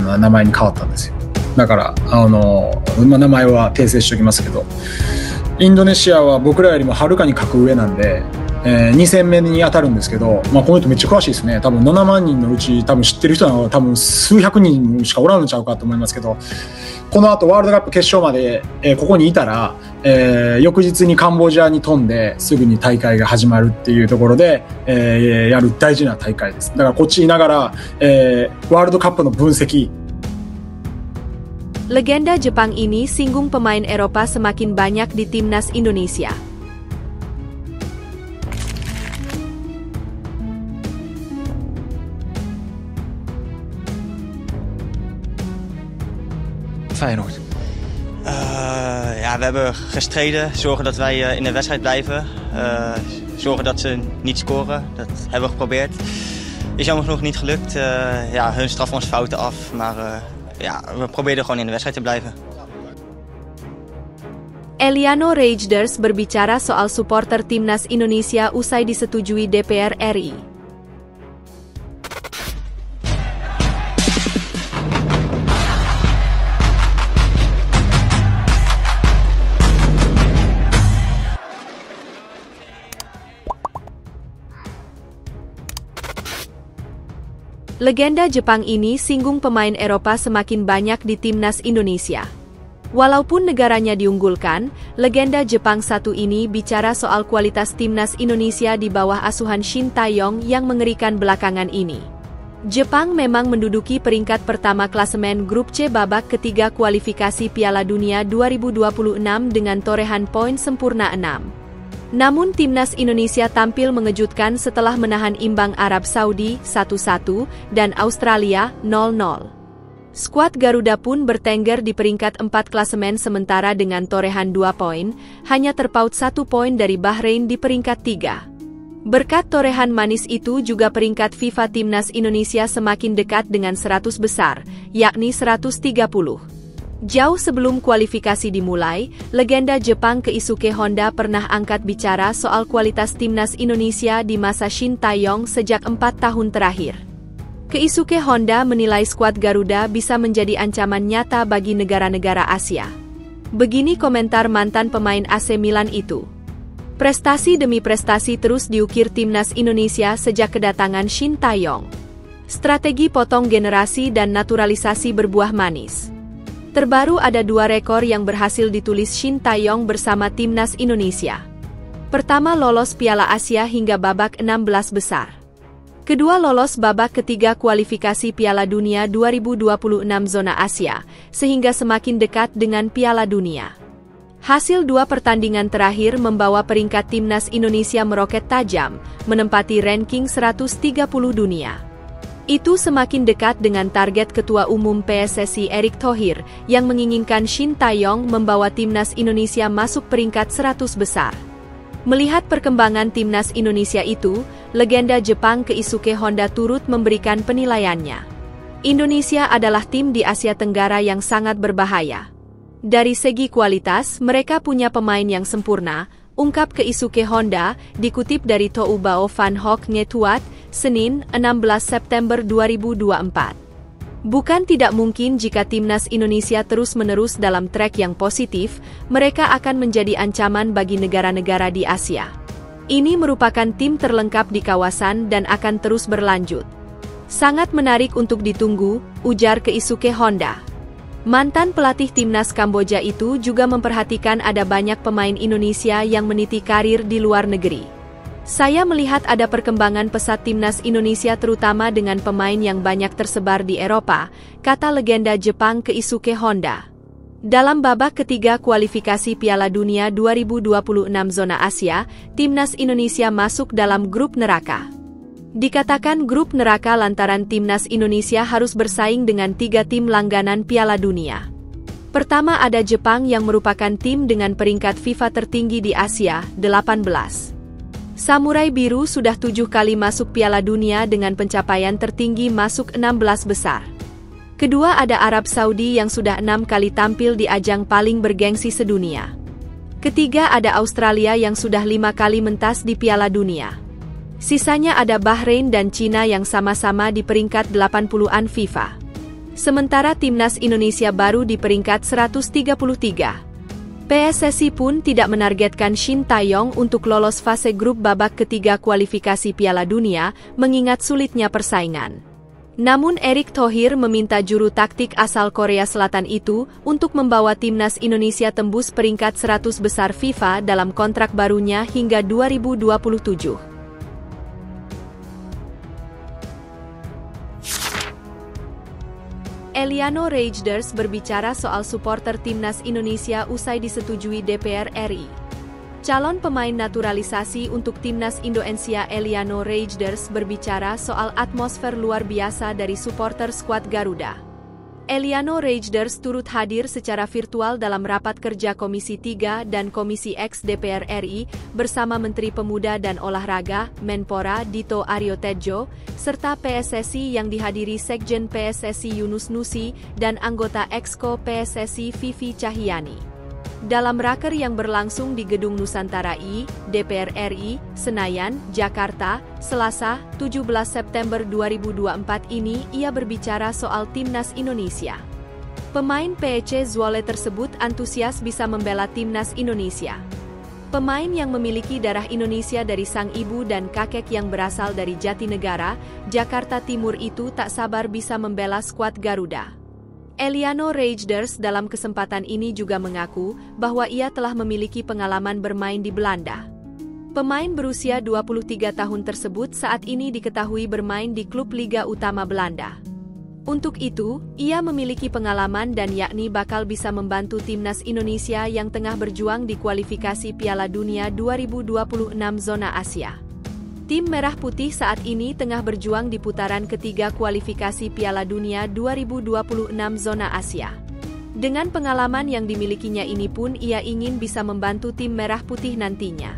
いうのは名前に変わったんですよ。だから名前は訂正しておきますけど、インドネシアは僕らよりもはるかに格上なんで、2戦目に当たるんですけど、この人めっちゃ詳しいですね。多分7万人のうち多分知ってる人は多分数百人しかおらんのちゃうかと思いますけど、この後ワールドカップ決勝まで、ここにいたら、翌日にカンボジアに飛んですぐに大会が始まるっていうところで、やる大事な大会です。だからこっちいながら、ワールドカップの分析。Legenda Jepang ini singgung pemain Eropa semakin banyak di timnas Indonesia. Feyenoord. Ja, we hebben gestreden, zorgen dat wij in de wedstrijd blijven, zorgen dat ze niet scoren. Dat hebben we geprobeerd. Is jammer genoeg niet gelukt. Ja, hun straffen ons fouten af, maar ja, we probeerden gewoon in de wedstrijd te blijven. Eliano Rejders berbicara soal supporter timnas Indonesia usai disetujui DPR RI. Legenda Jepang ini singgung pemain Eropa semakin banyak di timnas Indonesia. Walaupun negaranya diunggulkan, legenda Jepang satu ini bicara soal kualitas timnas Indonesia di bawah asuhan Shin Tae-yong yang mengerikan belakangan ini. Jepang memang menduduki peringkat pertama klasemen grup C babak ketiga kualifikasi Piala Dunia 2026 dengan torehan poin sempurna 6. Namun timnas Indonesia tampil mengejutkan setelah menahan imbang Arab Saudi 1-1 dan Australia 0-0. Skuad Garuda pun bertengger di peringkat 4 klasemen sementara dengan torehan 2 poin, hanya terpaut 1 poin dari Bahrain di peringkat 3. Berkat torehan manis itu juga peringkat FIFA timnas Indonesia semakin dekat dengan 100 besar, yakni 130. Jauh sebelum kualifikasi dimulai, legenda Jepang Keisuke Honda pernah angkat bicara soal kualitas timnas Indonesia di masa Shin Tae-yong sejak 4 tahun terakhir. Keisuke Honda menilai skuad Garuda bisa menjadi ancaman nyata bagi negara-negara Asia. Begini komentar mantan pemain AC Milan itu. Prestasi demi prestasi terus diukir timnas Indonesia sejak kedatangan Shin Tae-yong. Strategi potong generasi dan naturalisasi berbuah manis. Terbaru ada 2 rekor yang berhasil ditulis Shin Tae-yong bersama timnas Indonesia. Pertama lolos Piala Asia hingga babak 16 besar. Kedua lolos babak ketiga kualifikasi Piala Dunia 2026 zona Asia, sehingga semakin dekat dengan Piala Dunia. Hasil 2 pertandingan terakhir membawa peringkat timnas Indonesia meroket tajam, menempati ranking 130 dunia. Itu semakin dekat dengan target Ketua Umum PSSI Erick Thohir yang menginginkan Shin Tae-yong membawa timnas Indonesia masuk peringkat 100 besar. Melihat perkembangan timnas Indonesia itu, legenda Jepang Keisuke Honda turut memberikan penilaiannya. Indonesia adalah tim di Asia Tenggara yang sangat berbahaya. Dari segi kualitas, mereka punya pemain yang sempurna, ungkap Keisuke Honda, dikutip dari Toubao Van Hoek Ngetuat, Senin, 16 September 2024. Bukan tidak mungkin jika timnas Indonesia terus-menerus dalam trek yang positif, mereka akan menjadi ancaman bagi negara-negara di Asia. Ini merupakan tim terlengkap di kawasan dan akan terus berlanjut. Sangat menarik untuk ditunggu, ujar Keisuke Honda. Mantan pelatih timnas Kamboja itu juga memperhatikan ada banyak pemain Indonesia yang meniti karir di luar negeri. Saya melihat ada perkembangan pesat timnas Indonesia terutama dengan pemain yang banyak tersebar di Eropa, kata legenda Jepang Keisuke Honda. Dalam babak ketiga kualifikasi Piala Dunia 2026 zona Asia, timnas Indonesia masuk dalam grup neraka. Dikatakan grup neraka lantaran timnas Indonesia harus bersaing dengan 3 tim langganan Piala Dunia. Pertama ada Jepang yang merupakan tim dengan peringkat FIFA tertinggi di Asia, 18. Samurai Biru sudah 7 kali masuk Piala Dunia dengan pencapaian tertinggi masuk 16 besar. Kedua ada Arab Saudi yang sudah 6 kali tampil di ajang paling bergengsi sedunia. Ketiga ada Australia yang sudah 5 kali mentas di Piala Dunia. Sisanya ada Bahrain dan Cina yang sama-sama di peringkat 80-an FIFA. Sementara timnas Indonesia baru di peringkat 133. PSSI pun tidak menargetkan Shin Tae-yong untuk lolos fase grup babak ketiga kualifikasi Piala Dunia, mengingat sulitnya persaingan. Namun Erick Thohir meminta juru taktik asal Korea Selatan itu untuk membawa timnas Indonesia tembus peringkat 100 besar FIFA dalam kontrak barunya hingga 2027. Eliano Reijnders berbicara soal supporter timnas Indonesia usai disetujui DPR RI. Calon pemain naturalisasi untuk timnas Indonesia Eliano Reijnders berbicara soal atmosfer luar biasa dari supporter skuad Garuda. Eliano Reijnders turut hadir secara virtual dalam rapat kerja Komisi 3 dan Komisi X DPR RI bersama Menteri Pemuda dan Olahraga, Menpora Dito Aryo Tejo, serta PSSI yang dihadiri Sekjen PSSI Yunus Nusi dan anggota Exco PSSI Vivi Cahyani. Dalam raker yang berlangsung di Gedung Nusantara I, DPR RI, Senayan, Jakarta, Selasa, 17 September 2024 ini ia berbicara soal timnas Indonesia. Pemain PEC Zwolle tersebut antusias bisa membela timnas Indonesia. Pemain yang memiliki darah Indonesia dari sang ibu dan kakek yang berasal dari Jatinegara, Jakarta Timur itu tak sabar bisa membela skuad Garuda. Eliano Reijnders dalam kesempatan ini juga mengaku bahwa ia telah memiliki pengalaman bermain di Belanda. Pemain berusia 23 tahun tersebut saat ini diketahui bermain di klub Liga Utama Belanda. Untuk itu, ia memiliki pengalaman dan yakni bakal bisa membantu timnas Indonesia yang tengah berjuang di kualifikasi Piala Dunia 2026 zona Asia. Tim Merah Putih saat ini tengah berjuang di putaran ketiga kualifikasi Piala Dunia 2026 zona Asia. Dengan pengalaman yang dimilikinya ini pun ia ingin bisa membantu tim Merah Putih nantinya.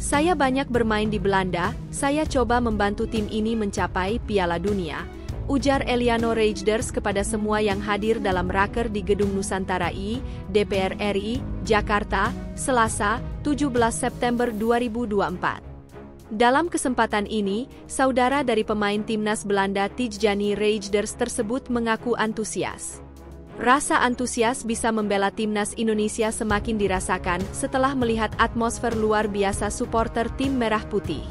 Saya banyak bermain di Belanda, saya coba membantu tim ini mencapai Piala Dunia, ujar Eliano Reijnders kepada semua yang hadir dalam raker di Gedung Nusantara I, DPR RI, Jakarta, Selasa, 17 September 2024. Dalam kesempatan ini, saudara dari pemain timnas Belanda Tijjani Reijnders tersebut mengaku antusias. Rasa antusias bisa membela timnas Indonesia semakin dirasakan setelah melihat atmosfer luar biasa supporter tim Merah Putih.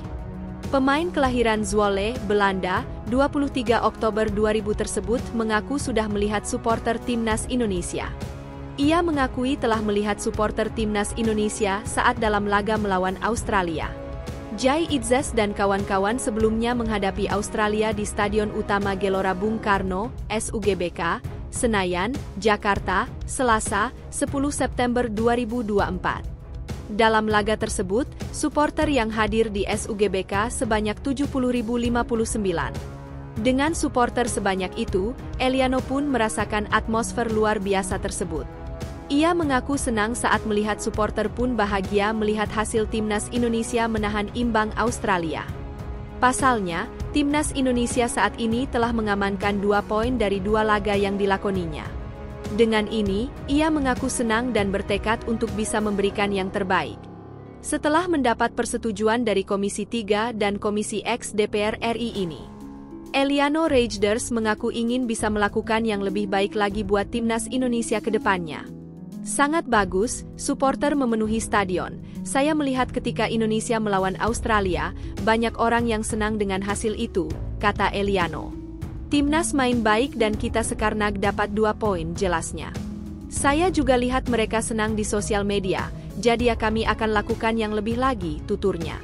Pemain kelahiran Zwolle, Belanda, 23 Oktober 2000 tersebut mengaku sudah melihat supporter timnas Indonesia. Ia mengakui telah melihat supporter timnas Indonesia saat dalam laga melawan Australia. Jai Itzes dan kawan-kawan sebelumnya menghadapi Australia di Stadion Utama Gelora Bung Karno, SUGBK, Senayan, Jakarta, Selasa, 10 September 2024. Dalam laga tersebut, supporter yang hadir di SUGBK sebanyak 70.059. Dengan supporter sebanyak itu, Eliano pun merasakan atmosfer luar biasa tersebut. Ia mengaku senang saat melihat supporter pun bahagia melihat hasil timnas Indonesia menahan imbang Australia. Pasalnya, timnas Indonesia saat ini telah mengamankan 2 poin dari 2 laga yang dilakoninya. Dengan ini, ia mengaku senang dan bertekad untuk bisa memberikan yang terbaik. Setelah mendapat persetujuan dari Komisi 3 dan Komisi X DPR RI ini, Eliano Reijnders mengaku ingin bisa melakukan yang lebih baik lagi buat timnas Indonesia ke depannya. Sangat bagus, supporter memenuhi stadion. Saya melihat ketika Indonesia melawan Australia, banyak orang yang senang dengan hasil itu, kata Eliano. Timnas main baik dan kita sekarang dapat 2 poin, jelasnya. Saya juga lihat mereka senang di sosial media, jadi ya kami akan lakukan yang lebih lagi, tuturnya.